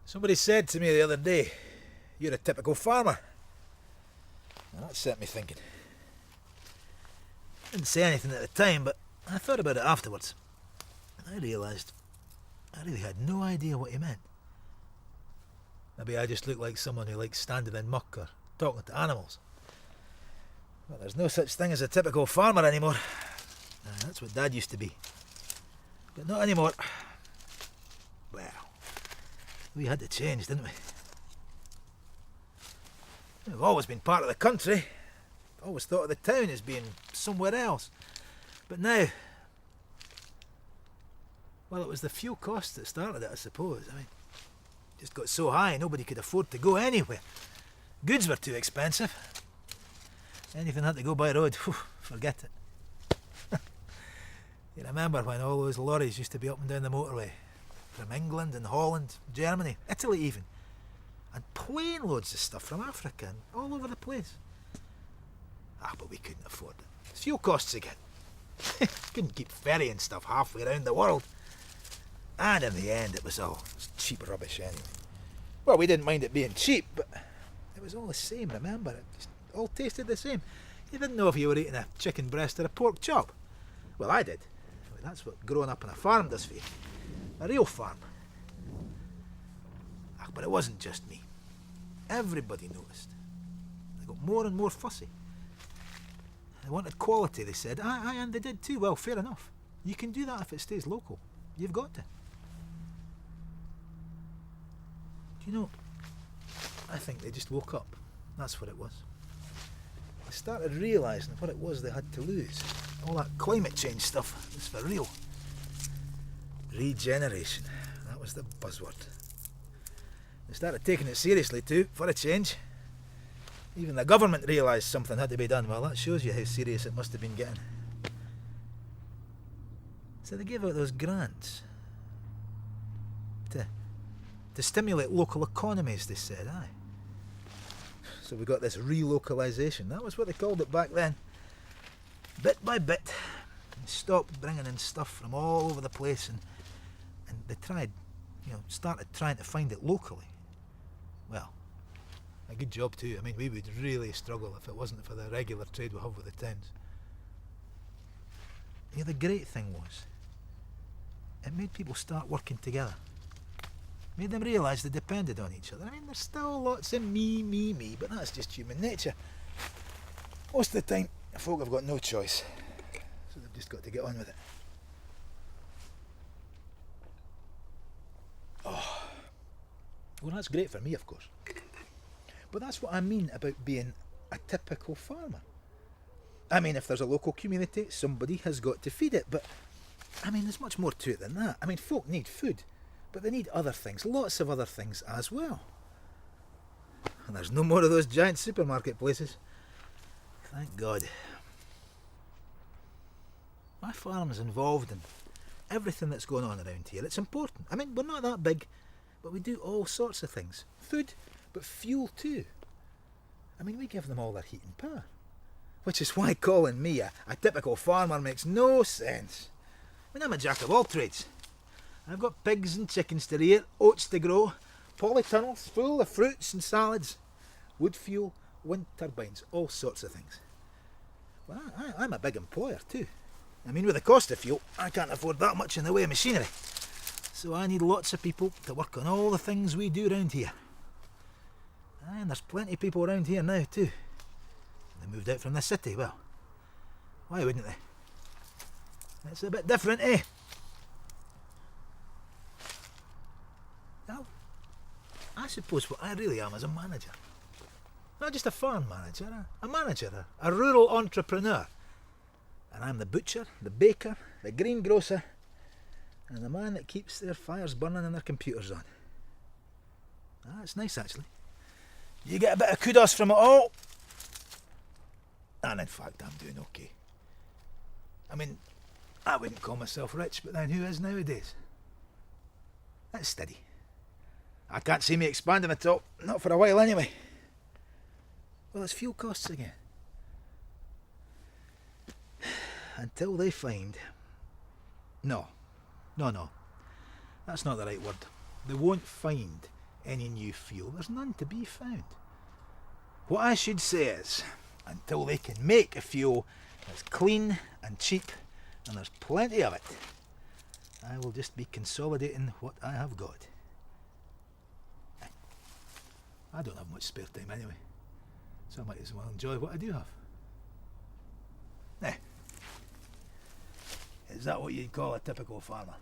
Somebody said to me the other day, "You're a typical farmer." And that set me thinking. I didn't say anything at the time, but I thought about it afterwards. And I realised I really had no idea what he meant. Maybe I just look like someone who likes standing in muck or talking to animals. Well, there's no such thing as a typical farmer anymore. That's what Dad used to be. But not anymore. Well, we had to change, didn't we? We've always been part of the country. Always thought of the town as being somewhere else. But now, well, it was the fuel costs that started it, I suppose. I mean, it just got so high nobody could afford to go anywhere. Goods were too expensive. Anything had to go by road, forget it. You remember when all those lorries used to be up and down the motorway? From England and Holland, Germany, Italy even. And plane loads of stuff from Africa and all over the place. But we couldn't afford it. It's fuel costs again. Couldn't keep ferrying stuff halfway around the world. And in the end it was cheap rubbish anyway. Well, we didn't mind it being cheap, but it was all the same, remember? It just all tasted the same. You didn't know if you were eating a chicken breast or a pork chop. Well, I did. That's what growing up on a farm does for you. A real farm. But it wasn't just me. Everybody noticed. They got more and more fussy. They wanted quality, they said. Aye, and they did too. Well, fair enough. You can do that if it stays local. You've got to. Do you know, I think they just woke up. That's what it was. They started realising what it was they had to lose. All that climate change stuff was for real. Regeneration. That was the buzzword. They started taking it seriously too, for a change. Even the government realised something had to be done. Well, that shows you how serious it must have been getting. So they gave out those grants to stimulate local economies, they said, aye. So we got this relocalisation. That was what they called it back then. Bit by bit, they stopped bringing in stuff from all over the place, and they started trying to find it locally. Well, a good job too. I mean, we would really struggle if it wasn't for the regular trade we have with the towns. Yeah, the great thing was, it made people start working together. Made them realise they depended on each other. I mean, there's still lots of me, but that's just human nature. Most of the time, folk have got no choice, so they've just got to get on with it. Well, that's great for me, of course. But that's what I mean about being a typical farmer. I mean, if there's a local community, somebody has got to feed it. But, I mean, there's much more to it than that. I mean, folk need food, but they need other things, lots of other things as well. And there's no more of those giant supermarket places. Thank God. My farm's involved in everything that's going on around here. It's important. I mean, we're not that big, but we do all sorts of things. Food, but fuel too. I mean, we give them all their heat and power. Which is why calling me a typical farmer makes no sense. I mean, I'm a jack of all trades. I've got pigs and chickens to rear, oats to grow, polytunnels full of fruits and salads, wood fuel, wind turbines, all sorts of things. Well, I'm a big employer too. I mean, with the cost of fuel, I can't afford that much in the way of machinery. So I need lots of people to work on all the things we do around here. And there's plenty of people around here now too. They moved out from the city. Well, why wouldn't they? It's a bit different, eh? Well, I suppose what I really am is a manager. Not just a farm manager, a manager, a rural entrepreneur. And I'm the butcher, the baker, the greengrocer, and the man that keeps their fires burning and their computers on. It's nice, actually. You get a bit of kudos from it all. And in fact, I'm doing okay. I mean, I wouldn't call myself rich, but then who is nowadays? It's steady. I can't see me expanding at all, not for a while anyway. Well, it's fuel costs again. Until they find... No. That's not the right word. They won't find any new fuel. There's none to be found. What I should say is, until they can make a fuel that's clean and cheap, and there's plenty of it, I will just be consolidating what I have got. I don't have much spare time anyway, so I might as well enjoy what I do have. Now, is that what you'd call a typical farmer?